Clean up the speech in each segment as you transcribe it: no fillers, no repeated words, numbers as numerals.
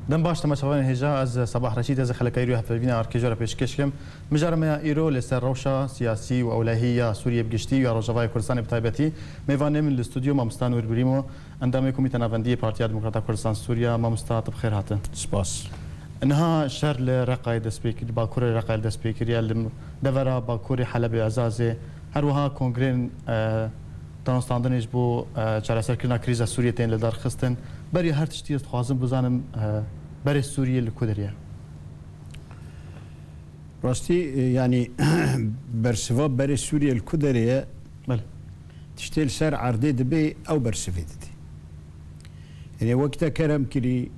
دم باش تماشاوان هجا از صباح رشيد از خلك ايرو هفبينا اركيجورا بيشكشكم مجرم ايرو لسر روشا سياسي واولهيه سوريا بگشتي و روجاوای کردستان بتایبتی میوانه من الاستوديو مامستان وربريمو عندما كوميتي نافندي بارتيا ديمقراطيه كردستان سوريا مامستات بخير هاتن سپاس انها شهر لرقاي دسبيكر باكور رقاي دسبيكر يال دورا باكور حلب عزازه هر وها كونغرين دانستاندنج بو چارەسەر کردنا کریزا سوریه تین لدار خستن بری هر تشتی است خوازم بزنم بری سوریه لکودریه راستی يعني برسفاب بري سوريا الكدرية بله تشتيل سر عرضي دبي أو برسفيدتي يعني وقتها كرم كري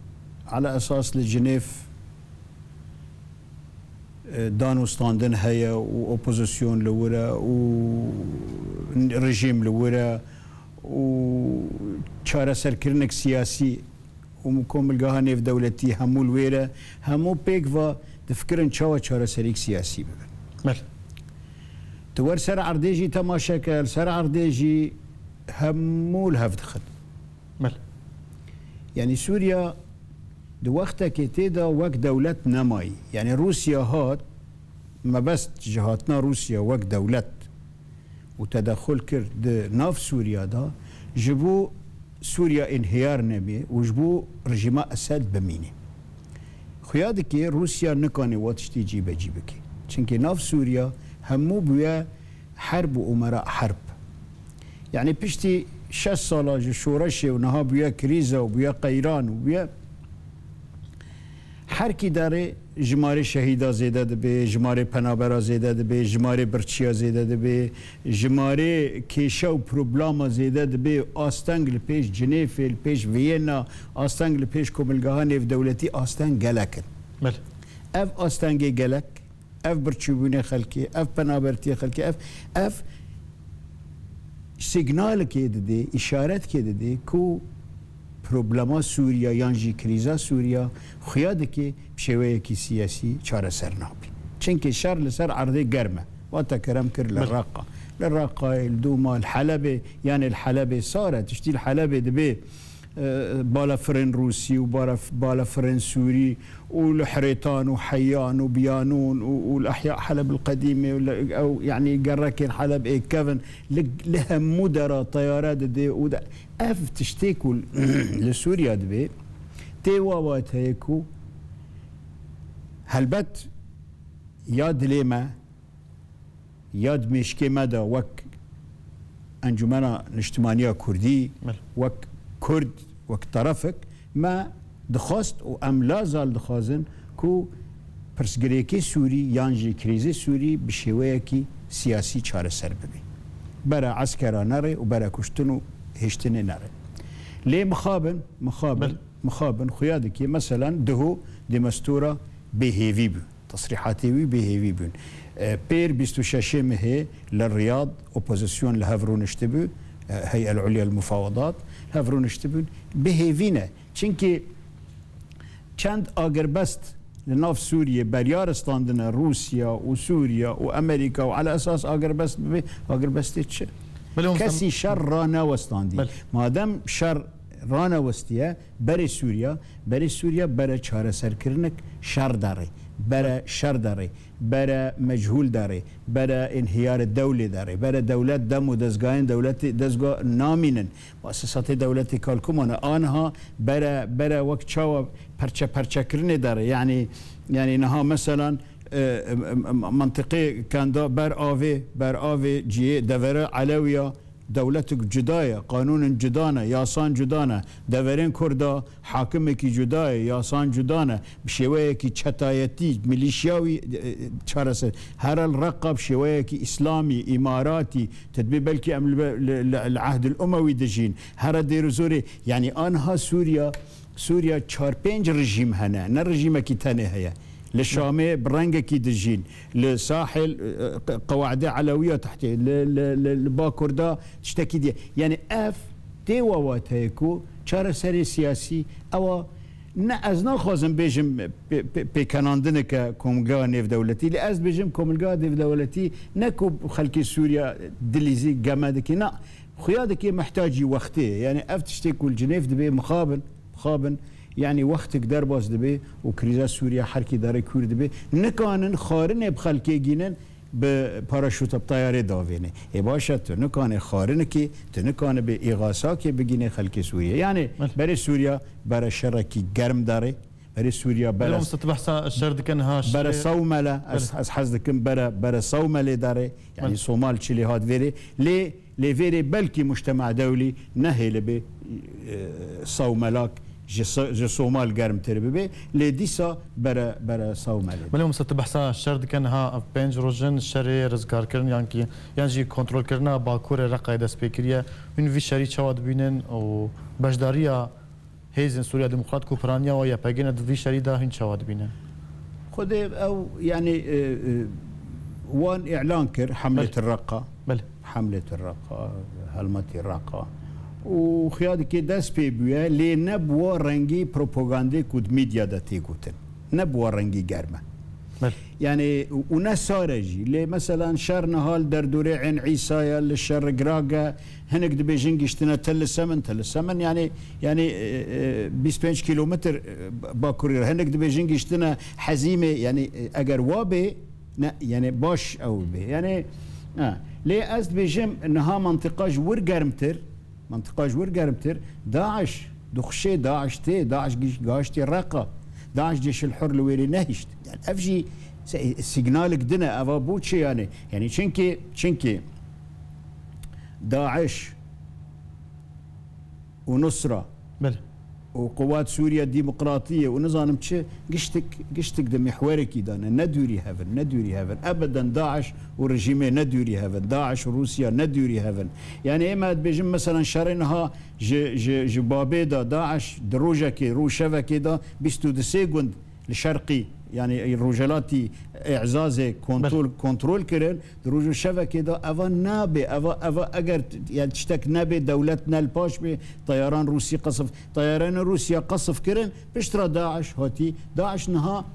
على أساس لجنيف دانو ستاندن هيا وأوبوزيسيون لورا ورجيم لورا وشارة سركرنك سياسي ومكمل جاهني في دولتي همو الويرة همو بيكفا تفكرن شارة سريك سياسي ببن بله تور سر عرديجي تماشاكل سر عرديجي همو الهف دخل بله يعني سوريا دو وقتا كتيدا وقت دولت نماي يعني روسيا هات ما بس جهاتنا روسيا وقت دولت وتدخل كرد ناف سوريا دا جبو سوريا انهيار نبي وجبو رجيما أسد بميني خيادكي روسيا نكاني واتشتي جيبه جيبكي چنكي ناف سوريا همو بويا حرب وأمراء حرب يعني بشتي 6 سالا شورشي ونها بويا كريزا وبويا قيران وبويا هر کی داره جماره شهیدا زیده دبی جماره پنابرا زیده دبی جماره برچیا زیده دبی جماره کیشا و پروبلاما زیده دبی آستنگ پیش جنیف پیش وینا آستنگ پیش کملگاه نیف دولتی آستنگ گلکن بله اف آستنگ گلک اف برچوبونه خلکی اف پنابرتی خلکی اف سیگنال که دده اشارت که دده کو پروبلما سوریا یانجی کریزا سوریا خیاده که بشویه کی سیاسی چاره سر نابی چنکه شر لسر عرضه گرمه و تکرم کر للرقة الدوما الحلبة يعني الحلبة صارت تشتي الحلبة دبي بالا فرن روسي وبالا فرن سوري والحريطان وحيان وبيانون والأحياء حلب القديمة أو يعني قركن حلب إيه كفن لها مدراء طيارات دي ودا أف تشتيكوا لسوريا دبي تيوابات هيكو هلبت ياد ليما ياد مشكي مدى وك أنجمنا الاجتماعية كردي وك كرد وك طرفك ما دخواست و ام لا زال دخوازن كو پرسگریکی سوری یانجی کریزی سوری بشویه کی سیاسی چاره سر ببی برا عسکرا نره و برا کشتن و هشتن نره لی مخابن خیاده کی مثلا دهو دمستورا بهیوی بو تصريحاتي بهيوي بون بير 26 مهي للرياض اوبوزيسيون لهافرون اشتبو هيئة العليا للمفاوضات هافرون اشتبون بهيفينا چنكي چند آگربست لناف سوريا بريارستاندنا روسيا وسوريا وامريكا وعلى اساس آگربست ببي آگربست چه كسي شر رانا وستاندي ما دام شر رانا وستيا بري سوريا بري چاره سركرنك شر داري برا شر داره برا مجهول داره برا انهيار الدولة داره برا دولت دم و دزگاهن دزگاه نامینن مؤسسات دولتی کالکومانه آنها برا وقت چاو پرچه کرنه داره يعني نها مثلا منطقه كان بر آوه جيه دوره علوية دولتك جداية قانون جدانا ياسان جدانا دورين كردا حاكمك جداية ياسان جدانا بشوية چتايتي ميليشياوي چارسه هر الرقب شوية إسلامي إماراتي تدبي بلكي العهد الأموي دجين هر ديرزوري يعني آنها سوريا 4-5 رجيم هنا نرجيمة كي تاني هيا للشامي برنجكي دجين لساحل قواعد علويه تحت لباكوردا تشتكي دي يعني اف تيوات هيكو چاره سري سياسي او از نخوازم بيجم بكناندنك كومغا نيف دولتي لاز بيجم كومغا نيف دولتي نكو خلكي سوريا دليزي جمادكي خيادكي محتاجي وقتي يعني اف تشتكي الجنيف دبي مخابن يعني وقتك در باز دبي وكريزا سوريا حركي داري كورد دبي نكانن خارن بخلكي جينن بباراشوت بطيارة دافيني باشا تنكان خارنكي تنكان بإغاثاكي بجيني خلكي سوريا يعني بري سوريا برا شركي جرم داري بري سوريا برا مستبحثة الشر دكنها برا صوملة حزدكم برا صوملة داري يعني صومال تشيلي هاد فيري لي فيري بلكي مجتمع دولي نهي لبي صوملاك جي صومال جرم تربي لي ديسا برا صوملة بلهم مستبحثة الشر دكنها بينج روجن الشر رزقار كرن يعني جي كنترول كرنا باكور رقاي دست بكريا من في شري شواد بينن و بجداريا هيزن سوريا ديمقراط كوبرانيا ويا باجينا في شري دا هن شواد بينن خذ او يعني وان اعلان كر حملة الرقة حملة الرقة هلمتي الرقة وخياد كي داس بي بيا لي نبوا رنجي بروباغاندي كود ميديا دا تيغوتن نبوا رنجي جرمه يعني وناس سارجي لي مثلا شهر نهال در دوري عين عيسى للشر قراقه هنك دبي جنجشتنا تل السمن يعني 25 كيلومتر باكورير هنك دبي جنجشتنا حزيمه يعني اجر وابي يعني باش او بي يعني لي از بيجم انها منطقه جور قرمتر داعش دخشي داعش قاشتي الرقه داعش جيش الحر الويري نهشت يعني افجي سيجنال قدنا افابوتشي يعني شنكي داعش ونصره وقوات سوريا الديمقراطيه ونظام تشي قشتك دم محورك دانا ندوري هافن ابدا داعش ورجيمي ندوري هافن داعش وروسيا ندوري هافن يعني اما بيجم مثلا شرينها جبابي داعش دروجه كي روشفه كده بيستو دسيغوند الشرقي يعني الرجالاتي اعزازي كنترول كرن دروجو شفه كده افا نابي افا اگر يعني تشتك نابي دولتنا الباش بي طيران روسي قصف طيران روسيا قصف كرن بشترى داعش هاتي داعش نها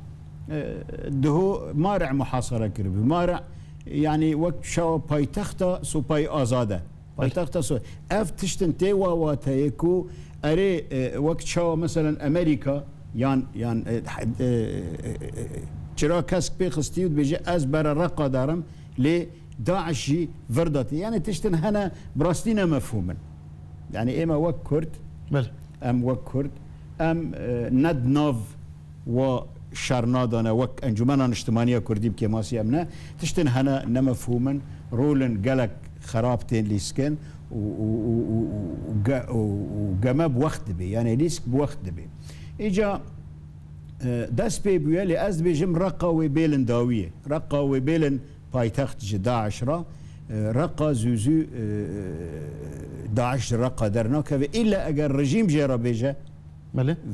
دهو مارع محاصره كربي مارع يعني وقت شاو بايتختا سو باي ازاده بايتختا سو اف تشتن تيوا واتايكو اري وقت شاو مثلا امريكا يعني چرا کسک پی خستیود بيجي از برا رقا دارم لی داعشي فرداتي يعني تشتن هنا براستينا مفهوما يعني اما وك كرد ام ند ناف و شرنادانا وك انجمنا اجتماعيه كردي بكماسي امنا تشتن هنا نمفهوما رولن قالك خرابتين ليسكن وقما بوقت بي يعني ليسك بوقت بي اجا داس بي بيالي از بيجم رقا وبيلن داويه رقا وبيلن بايتخت داعش را رقا زوزو داعش رقا درناك الا اگر رجيم جيرا بيجا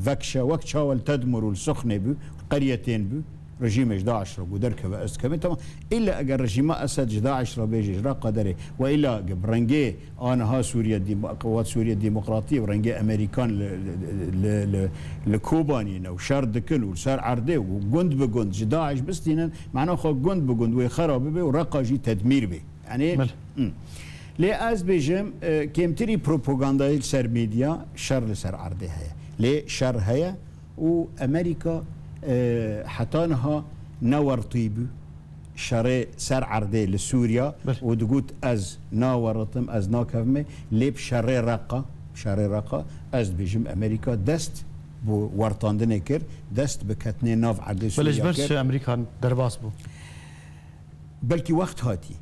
فكشا وقت شاول تدمر السخنه بو قريتين بو رجيم 11 ودرك باس كمان تمام الا اگر رجيم اسد 11 بيجي رقا دري والا قبرنجي انا ها سوريا قوات سوريا الديمقراطيه ورنجي امريكان لكوباني وشاردكن وسار عرضي وجند بجند 11 بستينا معناه خو جند بجند ويخرب بي ورقا جي تدمير بي يعني لي از بيجم كيمتري بروباغندا سر ميديا شر سر عرضي هي لي شر هي وامريكا حتانها نور طيبو شري سر عرضي لسوريا ودقوت از ناورتم از ناكفمي ليب شري رقا از بيجم امريكا دست بو ورطاندنه كر دست بكتني ناف عرضي سوريا بلش برش امريكا درباس بو بلكي وقت هاتي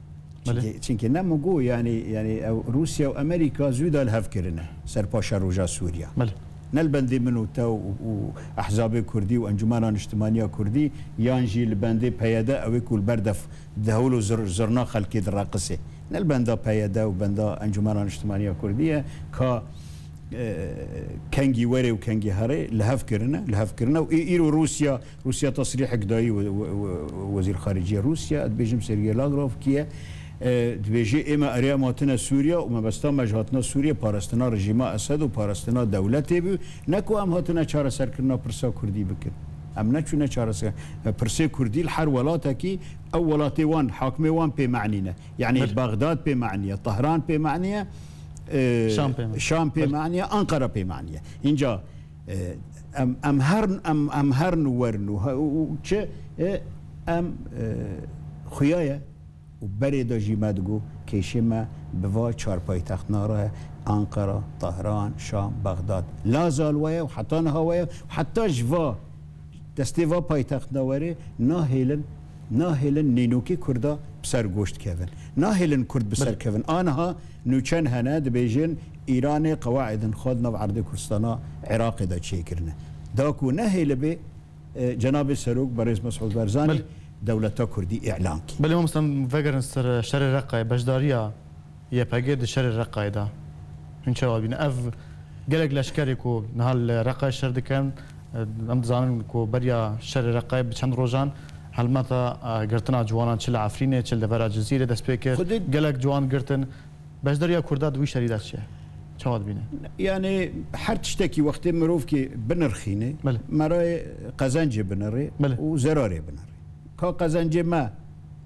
چونكي نمو يعني روسيا وامريكا زودا الهفكرنا سر باشا روجا سوريا نالبندي منو تو واحزاب كردي وانجمن اجتماعيه كردي يانجي البندي بياده او كل بردف دهولو زرنا خلقي الراقصه نالبندا بياده وبندا انجمن اجتماعيه كرديه كا كانجي وري وكانجي هاري لهفكرنا وايرو روسيا تصريح قداي وزير خارجيه روسيا بيجم سيرجي لاغروف كي دبيجي اما ارياماتنا سوريا وما بستا مجهاتنا سوريا بارستنا رژیم اسد و بارستنا دولتی بو نکو ام هاتنا چاره سر کرنا پرسا کردی بکن ام نچونه چاره سر پرسا کردی الحر ولاتا کی اولاتي وان حاكمي وان بمعنينا يعني بغداد بمعنيه طهران بمعنيه شام بمعنيه انقره بمعنيه انجا ام هرن ورنو وچه ام خویایا و بری دا جیمدگو کشیما بوا چار پایتخت ناره انقره طهران شام بغداد لا زالویا و حتی نهاویا و حتی جوا دستی و پایتخت نواره ناهیلن نینوکی کردا بسر گوشت کردن ناهیلن کرد بسر کردن آنها نوچن هنه دبیجن ایران قواعد خود نو عرض کردستانا عراق دا چه کرنه داکو ناهیل به جناب سروک برئیس مسعود برزانی دولتا کردی اعلان کی بله ما مثلا فکرن سر شر رقای بجداریا یه پگید شر رقای دا این چه وابین اف گلگ لشکری کو نهال رقای شر دکن ام زانن کو بریا شر رقای بچند روزان هلمتا گرتنا جوانان چل عفرینه چل دفرا جزیره دست پیکر گلگ جوان گرتن بجداریا کردا دوی شریدت چیه چه وابینه يعني هر تشتكي وقت مروف كي بنرخينه مراي قزنجي بنري وزراري بنري كا قزنجي ما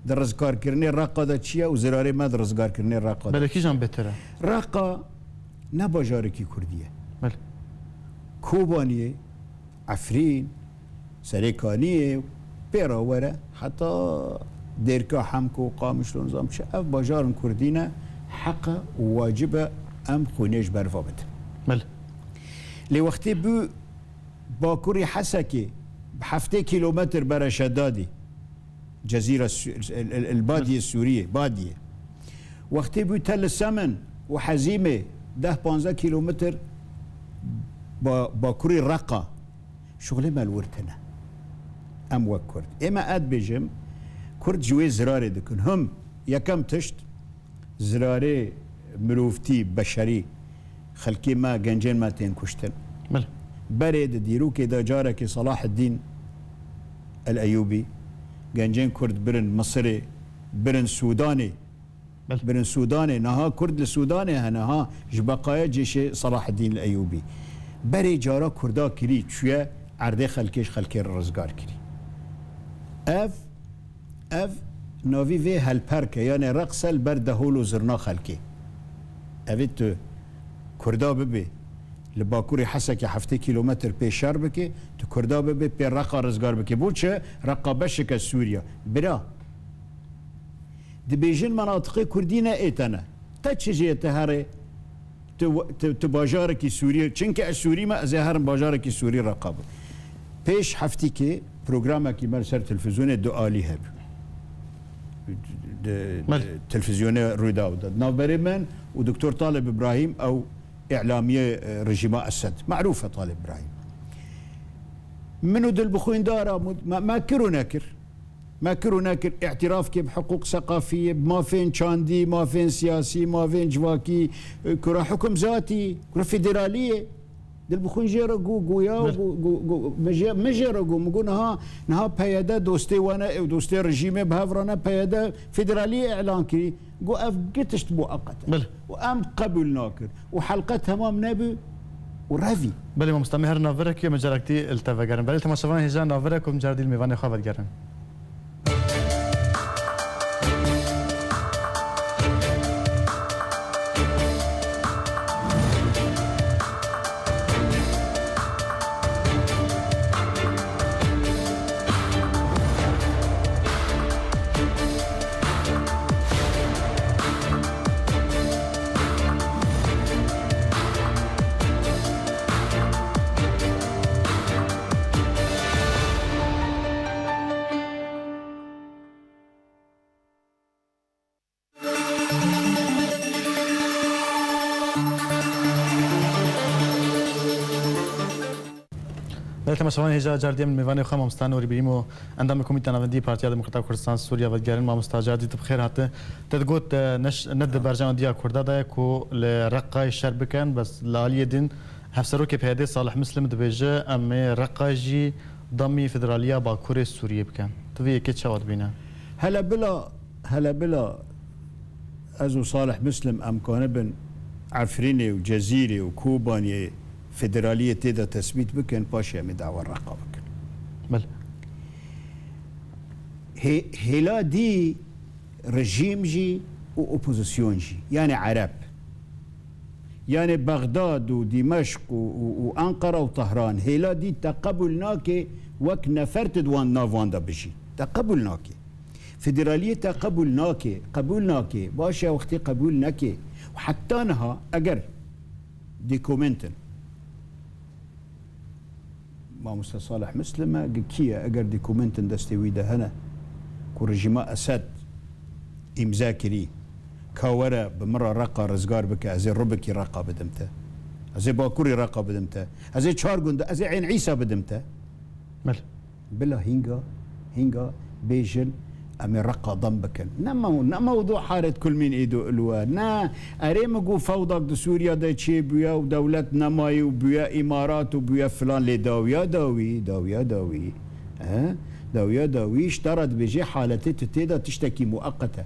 درزكار كرني راقه دا تشيا وزراري ما درزكار كرني راقه بله كي جان بهتره راقه نباجاركي كرديه بله كوبانيه عفرين سريكانيه بيراوره حتى ديركا حمكو قامش نظام اف باجار كردينا حق وواجبه ام خونيش برفابت بله لوقتي بو باكوري حسكي بحفتي كيلومتر برا شدادي جزيرة البادية السورية بادية وقتي بو تل السمن وحزيمة 10-15 كيلومتر باكوري رقة شغلي مال ورتنا ام وك كرد اما اد بجم كرد جوي زراري دكن هم يكم تشت زراري مروفتي بشري خلقي ما جنجين ما تين كشتن بله برد ديروك دا جارك صلاح الدين الايوبي جنجين كرد برن مصري برن سوداني بله برن سوداني نها كرد السوداني هنها جبقايا جيش صلاح الدين الايوبي بري جارا كردا كري شويه عرضه خلكيش خلكي الرزقار كري اف نوفي في هالبركه يعني رقص البرد هولو زرنا خلكي اوید تو کردا ببی لباکوری حسکی 7 کیلومتر پیش شهر بکی تو کردا ببی پی رقا رزگار بکی بود چه رقا بشک سوریا برا دبیجن مناطق کردینه ایتنه تا چیزی تهره تو باجارکی سوریه چنکه سوری ما از هر باجارکی سوری رقا بود پیش هفتی که پروگرام کی مر سر تلفزیون دو عالی هب تلفزيون رويدا نافبري من ودكتور طالب ابراهيم او اعلاميه رجيم اسد معروفه طالب ابراهيم منو دل بخوين دارا ما كرو ناكر اعتراف كي بحقوق ثقافيه ما فين شاندي ما فين سياسي ما فين جواكي كرا حكم ذاتي كرا فيدراليه دل بخون جيرا گویا مجيرا مگو نها پیاده دوستی وانا دوستی رژیم بهفرانا پیاده فدراليه اعلان كي گو اف قتشت مؤقتا وام قبل ناكر وحلقه تمام نبي ورافي بله ما مستمر نافرك مجركتي التفجرن بله تماشاوان هجان نافرك ومجردي الميوان خافت گرن تماشاوان هجا جردی من میوان خواهم مستان و ریبیمو اندام کمیته نوندی پارتیا دموکرات کردستان سوریا و دیگران ما مستاجردی بخیر هاته تدگوت ند برجام دیا کرده دا کو لرقای شر بکن بس لالی دین هفسرو که پیاده صالح مسلم دبیجه ام رقاجی ضمي فدراليه باكوري السوريه بكان تبي كيت شوات بينا هلا بلا ازو صالح مسلم امكان بن عفريني وجزيري وكوباني فدراليه تيدا تثبيت بكن باشا مدعوى الرقابه بل هلا دي رجيم جي واوبوزيسيون جي يعني عرب يعني بغداد ودمشق وأنقرة وطهران هيلا دي تقبلناك وك نفرت دوان نافواندا بشي تقبلناك فدرالية قبولناك باشا وقتي قبولناك وحتى انها اگر ديكومنتن ما مستر صالح مسلمة كيا اگر ديكومنتن دستوي ده هنا كورجما اسد امزاكري كاورا بمرة رقا رزقار بك ازي ربكي رقا بدمته ازي باكوري رقا بدمته ازي تشارقون ازي عين عيسى بدمته مل بلا هينغا بيجن أمي رقا ضمبكن نا موضوع حارة كل من إيدو إلوا نا أريمقو فوضك دو سوريا دا تشي بيا ودولة نماي وبيا إمارات وبيا فلان لي داويا داوي اشترط بيجي حالتي تتيدا تشتكي مؤقتة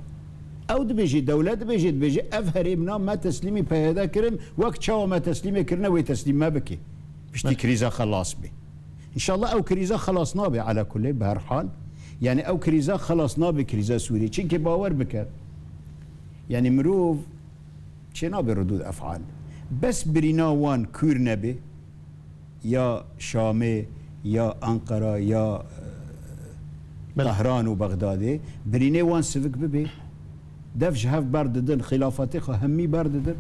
أو دبيجي دولة دبيجي أفهريمنا ما تسليمي بهذا كرم وقت شاو ما تسليمي كرنا ويتسليم ما بكي بشتي كريزا خلاص بي إن شاء الله أو كريزا خلاصنا بي على كل بهر حال يعني او كريزا خلصنا بكريزا سوري چونك باور بكر يعني مروف چنا بردود افعال بس برينا وان كور نبي يا شامي يا انقره يا طهران وبغداد برينا وان سفك ببي دفج هاف برددن خلافاتي همي برددن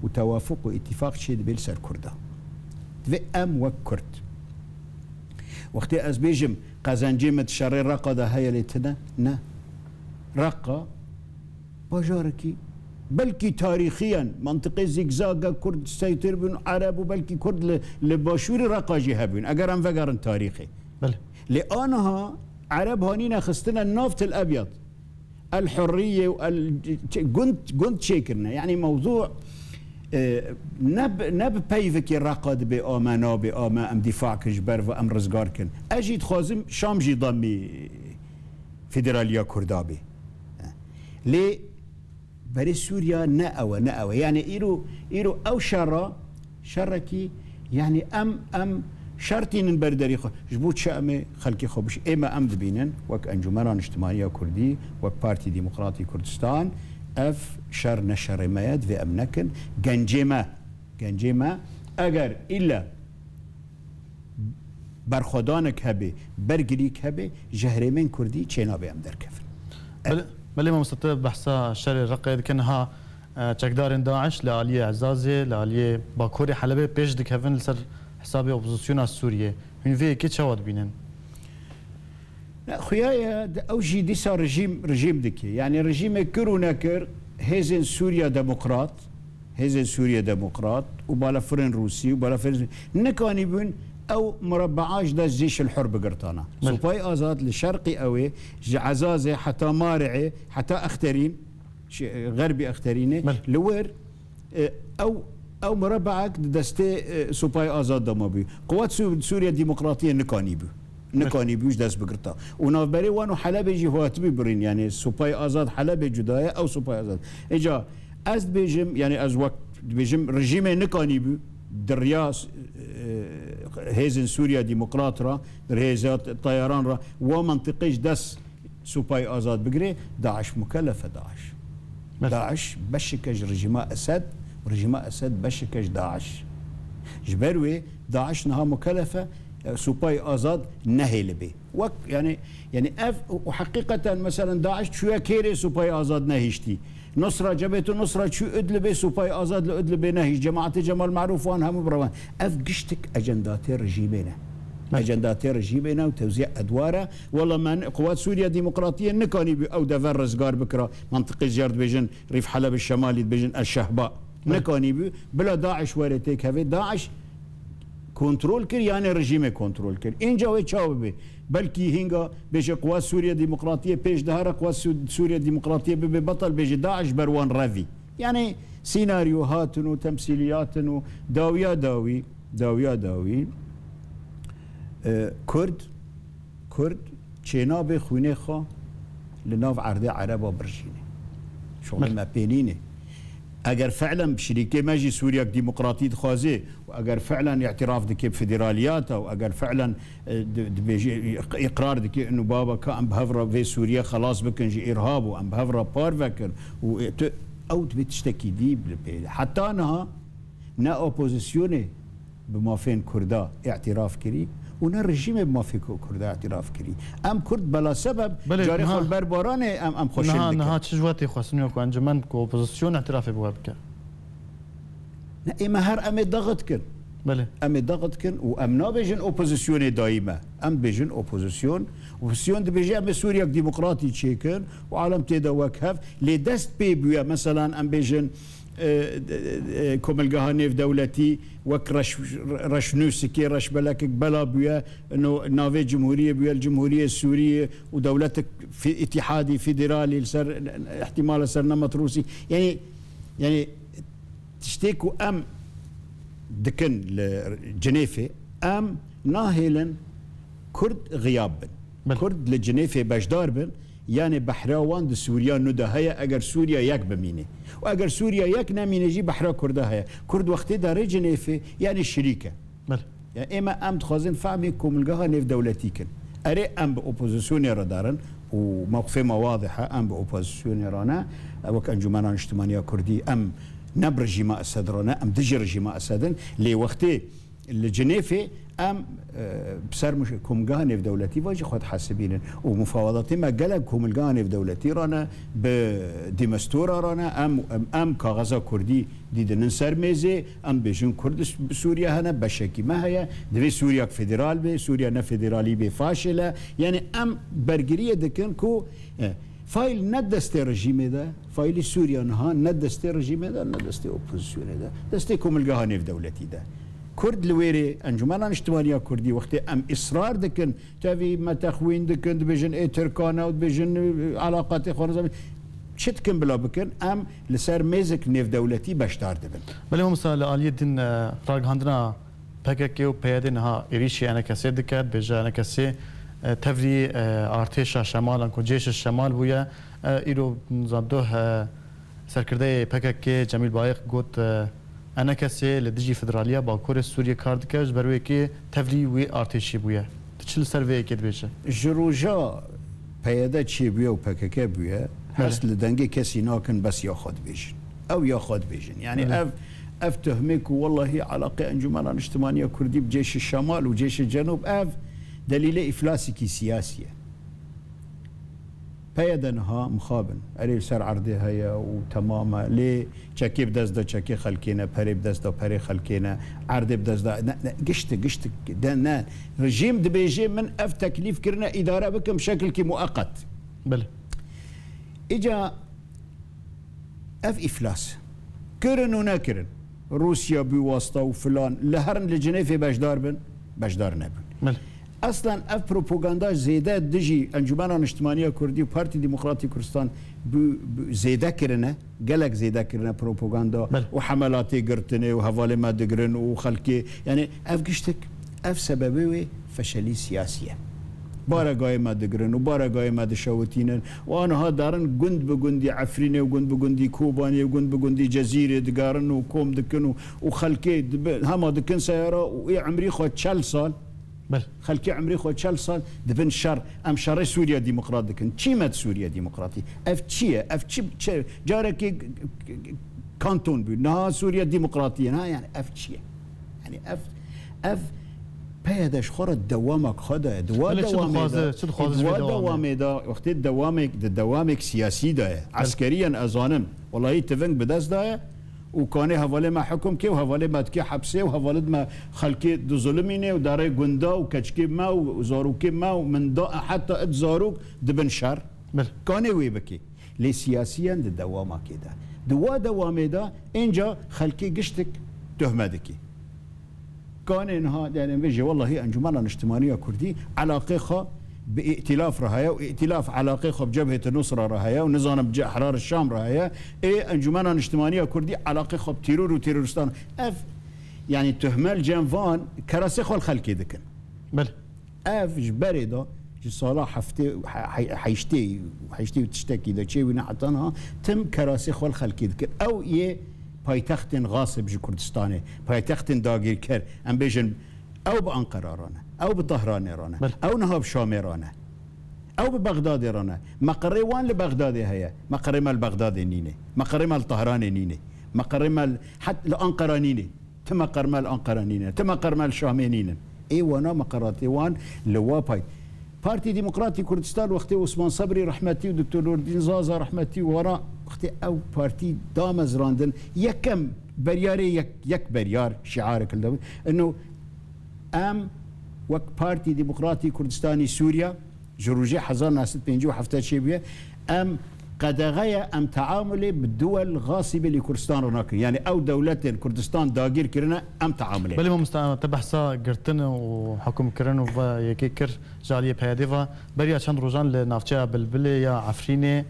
وتوافق واتفاق شيء بيلسر كردا في ام وكرد وقتي از بيجم قزنجيمة شري رقا ده هيا لتنا نا رقا باجاركي بلكي تاريخيا منطقة زيكزاغا كرد سيطر بن عرب وبلكي كرد لباشوري رقا جيهبين اگر ام فقرن تاريخي بله لانها عرب هانينا خستنا النفط الابيض الحرية قنت شيكرنا يعني موضوع نب بيفك الرقد بآما ام دفاع كجبر و ام رزقار كن اجيد خازم شام جي ضمي فيدراليا كردابي لي بري سوريا نأوى يعني إيرو أو شركي يعني أم شرطين بردري خو جبوت شأمي خلقي خوبش إما أم دبينن وك أنجمران اجتماعية كردي وك بارتي ديمقراطي كردستان اف شر نشر مياد في امنكن گنجيما اگر الا برخودانك هبي برگريك هبي جهرمين كردي چينا بي ام دركفن بلي ما مستطيع بحثا شر الرقيد كنها چكدار داعش لآلية عزازي لآلية باكوري حلبة بيش دكفن لسر حسابي اوبوزيسيون السورية هن في كي تشاود بينن لا خويا اوجي دي صار رجيم دكي يعني رجيم كروناكر هيزن سوريا ديمقراط وبالا فرن روسي وبالا فرن نكاني بون او مربعاش دا الجيش الحرب قرطانا سوباي ازاد لشرقي اوي عزازي حتى مارعي حتى اخترين غربي اخترينه لور او مربعك دستي سوباي ازاد دمابي قوات سوريا الديمقراطيه نكاني بيوش دست بقرطا ونافبري وانو حلب يجي هو تبي برين يعني سوباي ازاد حلب جدايه او سوباي ازاد اجا از بيجم يعني از وقت بيجم رجيم نكاني بيو درياس هيزن سوريا ديمقراط را در هيزات طيران را ومنطقيش دس سوباي ازاد بقري داعش مكلفه داعش بشكج رجيما اسد ورجيما اسد بشكج داعش جبروي داعش نها مكلفه سوباي ازاد نهي لبي وقت يعني اف وحقيقه مثلا داعش شو كيري سوباي ازاد نهيشتي نصرة جبهته نصرة شو ادلبي سوباي ازاد لادلبي نهي جماعه جمال معروف وان هم بروان اف قشتك اجنداتي رجيمنا وتوزيع ادواره والله من قوات سوريا الديمقراطيه نكاني او دفر رزقار بكره منطقه جرد بيجن ريف حلب الشمالي بيجن الشهباء نكاني بلا داعش وريتك هذه داعش كنترول كر يعني رجيم كنترول كر اینجا وی چاو بی بلکی هنگا بیش قوات سوريا الديمقراطيه پیش دهار قوات سوريا الديمقراطيه ببطل بیش داعش بروان روی يعني سيناريوهات وتمثيليات داوي كرد چينا بخونه خو لناف عرض عرب وبرجينه شغل ما بينينه اگر فعلا بشريكه ماجي سوريا ديمقراطيه خازي واگر فعلا اعتراف دكي بفدراليات او اگر فعلا اقرار دكي انه بابا كان بهفرا في سوريا خلاص بكنجي ارهاب وام بهفرا بارفكر او تبي تشتكي دي حتى انها نا اوبوزيسيوني بما فين كردا اعتراف كري ونا الرجيم بما في كردا اعتراف كري ام كرد بلا سبب جاري خل بربراني ام خوشين نها تشجواتي خاصني كو انجمن كو اوبوزيسيون اعتراف بوابك اما هر ام ضغط كن بله ام ضغط كن وام نابجن اوبوزيسيون دائما ام بيجن اوبوزيسيون دبيجي ام سوريا ديمقراطي تشيكن وعالم تيدا وكهف لي دست بي بيا مثلا ام بيجن كوم الجهاني في دولتي وك رش نوسكي رش بلاك بلا بيا انه نافي جمهوريه بيا الجمهوريه السوريه ودولتك في اتحادي فيدرالي صار احتمال صرنا متروسي يعني تشتكوا ام دكن لجنيفه ام ناهلا كرد غياب كرد لجنيفه بجدار بن يعني بحراوان دي سوريا نودا هيا اگر سوريا يك بمينه واگر سوريا يك نمينه جي بحرا كردا هيا كرد وقتي دار جنيفه يعني الشريكه يعني اما ام تخازن فهمكم الجهه نيف دولتيكن اري ام باوبوزيسيون رادارن وموقفه واضحه ام باوبوزيسيون رانا وك انجمن اجتماعيه كردي ام نبر جماعة أسد أم دجر جماعة أسد لي وقتي الجنيفة أم بسر مش كومجاني في دولتي واجي خد حاسبين ومفاوضاتي ما قالك كومجاني في دولتي رانا بدمستورة رانا أم كاغزا كردي دي ننسر ميزي أم بيجن كرد سوريا هنا بشكي ما هي دبي سوريا فيدرال بي سوريا نا فيدرالي بي فاشلة يعني أم برجرية دكن كو فايل ندستي رجيم ده فايل سوريا نها ندستي رجيم ده ندستي اوبوزيسيون ده دستي كوم الجهاني في دولتي ده كرد لويري انجمن اجتماعيه كردي وقت ام اصرار دكن تافي ما تخوين دكن بيجن اي تركانا وبيجن علاقات خارجيه شتكن بلا بكن ام لسر ميزك نيف دولتي باشتار دبن بله مثلا علي الدين راغ هندنا PKK و پیادن ها ایریشی انا کسی دکرد بجا انا کسی تفری ارتش شمال کو جيش الشمال بويا ایرو زادوه سرکرده PKK جمیل بایق گوت انا کسی لدجی فدرالیا با کور سوریه کارد کش بروی که تفری وی ارتشی بويا تشل سروی کد بيشه جروجا پیاده چی بويا و PKK بويا هست لدنگه کسی ناکن بس یاخد بیشن او یاخد بیشن يعني اف تهمك والله علاقه انجمن اجتماعيه كردي بجيش الشمال وجيش الجنوب اف دليل افلاسك سياسيه بيدنها مخابن اريل سر عرضي هيا وتماما لي تشكي بدز دا تشكي خلكينا بري بدز دا بري خلكينا عرضي بدز دا قشت دنا رجيم دبيجي من اف تكليف كرنا اداره بكم بشكل كي مؤقت بله اجا اف افلاس كرن ونكرن روسيا بواسطه وفلان لهرن لجنيفه بجدار نبن بله اصلا اف بروباغندا زياده دجي انجمن اجتماعيه كردي وبارتي ديمقراطي كردستان زياده كرنا قالك زياده كرنا بروباغندا وحملاتي قرتني وهفالي ما دقرن وخلكي يعني اف قشتك اف سببه فشلي سياسيه بارقاي ما دقرن وبارقاي ما دشوتينن وانا هادارن قند بقندي عفريني وقند بقندي كوباني وقند بقندي جزيره دقارن وكوم دكن وخلكي هما دكن سياره وعمري خو 4 سال بل خلكي عمري خو 4 سال دبن شر ام شر سوريا ديمقراط دكن تشيمت سوريا ديمقراطي اف تشي جارك كانتون بنا سوريا ديمقراطيه يعني اف تشي يعني اف بيدش خرد دوامك خدا دوامي دا وقت دوامك سياسي دا عسكريا ازانم والله تفنق بدس دا وكاني هفالي ما حكم كي وهفالي ما تكي حبسي وهفالي ما خلكي دو ظلميني وداري قندا وكشكي ما وزاروكي ما ومن دا حتى اتزاروك دبن شر كاني ويبكي لي سياسيا دوامك كده دوامي دا انجا خلكي قشتك تهمدكي كان انها يعني بيجي والله انجمن اجتماعيه كردي علاقه بائتلاف رهايا وائتلاف علاقه بجبهه النصره رهايا ونظام احرار الشام رهايا انجمن اجتماعيه كردي علاقه بتيرور وتيرورستان اف يعني تهمل جنفان كراسي خل خلكي دكن بل اف جبريدا صلاح حيشتي وتشتكي دا شيء ونحطنها تم كراسي خل خلكي دكن او پایتخت غاصب جي كردستاني پایتخت داگیر كر ام بيجن او بانقره رانا او بطهران رانا او نهاب شام رانا او ببغداد رانا مقري وان لبغداد هي مقري مال بغداد نيني مقري مال طهران نيني مقري مال حتى لانقره نيني تما قرمال أنقرانين تما قرمال شامينين اي وانا مقراتي وان لواباي بارتي ديمقراطي كردستان وقتي عثمان صبري رحمتي ودكتور نور الدين زازا رحمتي ورا وقتي او بارتي دامز راندن يكم برياري يك بريار شعارك انه ام وك بارتي ديمقراطي كردستاني سوريا جروجي حزارنا 657 شيبيه ام قدغيا ام تعاملي بالدول الغاصبه لكردستان هناك يعني او دولات كردستان داغير كرنا ام تعاملي بلي ما تبحثا قرتن وحكم كرن ويكيكر جاليه بهدفا بريا چند روزان لنافچه بلبلي يا عفريني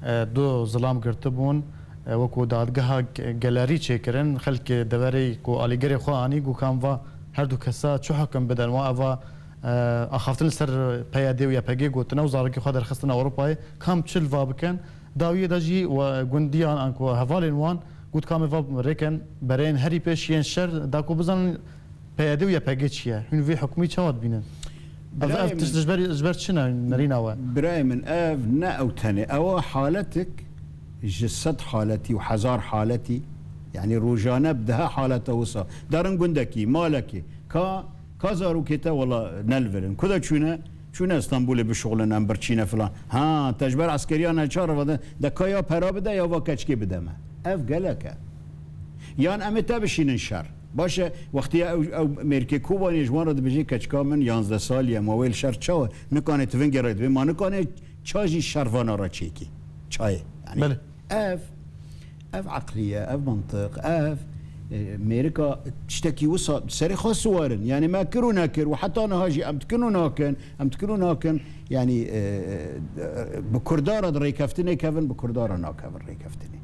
دو ظلام قرتبون وكو دادگاه گالری چکرن خلک دوری کو آلیگری خو آنی گو کام و هر دو کسا چه حکم بدن و اوا اخافتن سر پیاده و یا پگی گوتنه و زارکی خو درخستن اروپای کام چل و بکن داویه داجی و گوندیان انکو حوالین وان گوت کام و رکن برین هری پیش ین شر داکو بزن پیاده و یا پگی چیه هن وی حکمی چواد بینن اف تجبر چنه نرینا و براي من اف نا او تاني او حالتك جسد حالتي وحزار حالتي يعني روجانا بدها حالته وصا دارن قندكي مالكي كازارو كيتا والله نلفرن كذا شونا اسطنبول بشغلنا برشينا فلان ها تجبر عسكريانا شارف ده كايا برا بدا يا واكاتشكي بدا ما اف قالك يان امتا بشين الشر باشه وقتی او امریکا کوبانی جوان رد بجی کچکا من 11 سال یا مویل شر چاو نکانه توین گرایت به ما نکانه چاجی شروانا را چیکی چای يعني بله. اف عقليه اف منطق اف امريكا تشتكي وصل سري خاص سوارن يعني ما كرو ناكر وحتى انا هاجي ام تكنو ناكن يعني بكرداره دري كفتني كفن بكرداره ناكفن ري كفتني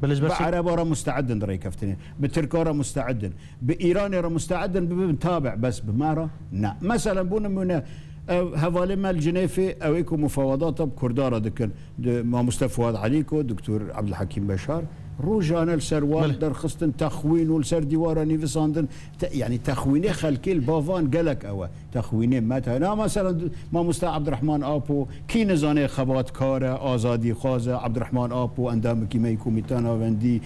بعرب را مستعد ري كفتني بتركا مستعد بايران را مستعد بنتابع بس بمارا لا مثلا بون من هفالي مال جنيفي او ايكو مفاوضات بكرداره دكن ما مصطفى فؤاد عليكو دكتور عبد الحكيم بشار روجانا السروال در خستن تخوين والسر ديوارا نيفساندن يعني تخويني خلكي البافان قالك او تخويني متى مثلا ما مستعد عبد الرحمن ابو كي نزاني خبات كاره ازادي خوازه عبد الرحمن ابو اندامكي ميكو ميتانا وندي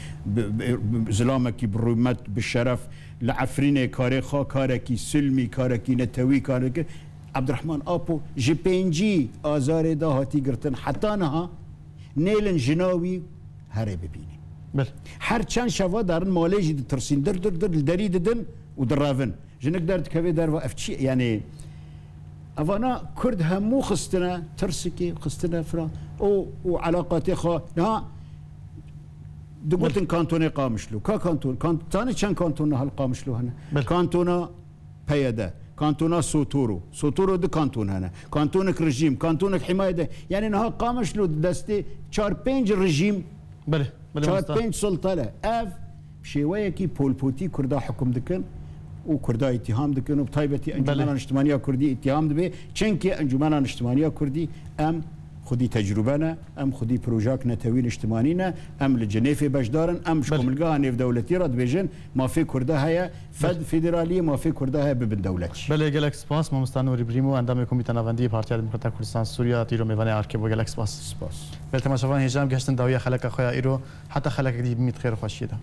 زلامكي برومت بالشرف لعفريني كاري خا كاركي سلمي كاركي نتوي كاركي عبد الرحمن ابو جي بي ازار دا هاتي قرتن حتى نها نيلن جناوي هري ببيني بله هر چند شوا دارن مالجی ترسین در دری ددن و درافن جنك دارت كافي دار وافشي يعني افانا كرد همو خستنا ترسكي خستنا فرا او وعلاقاتي خا ها دقوتن كانتوني قامشلو كانتون كانت ثاني كان كانتون هالقامشلو هنا كانتونا بيدا كانتونا سوتورو دي كانتون هنا كانتونك رجيم كانتونك حمايه يعني انها قامشلو دستي 4-5 رجيم بله چهار 5 سلطه له اف شیوه کی پولپوتی کردا حکم دکن و کردا اتهام دکن و بطایبتی انجمن اجتماعی کردی اتهام دبی چنکه انجمن اجتماعی کردی ام خودی تجربه نه ام خودی پروژاک نتوین اجتماعی نه ام لجنیف بشدارن ام شکملگاه نیف دولتی رد بیجن ما فی کرده های فد فدرالی ما فی کرده های ببن دولتی بله گلکس پاس ما مستنوری بریمو اندام کمیته نوندی پارتی دموکرات کردستان سوریا تیرو میوانه ارکیبو گلکس پاس سپاس بله تماشاوان هجام گشتن داویه خلک خویا ایرو حتی خلک دی میت خیر خوشیده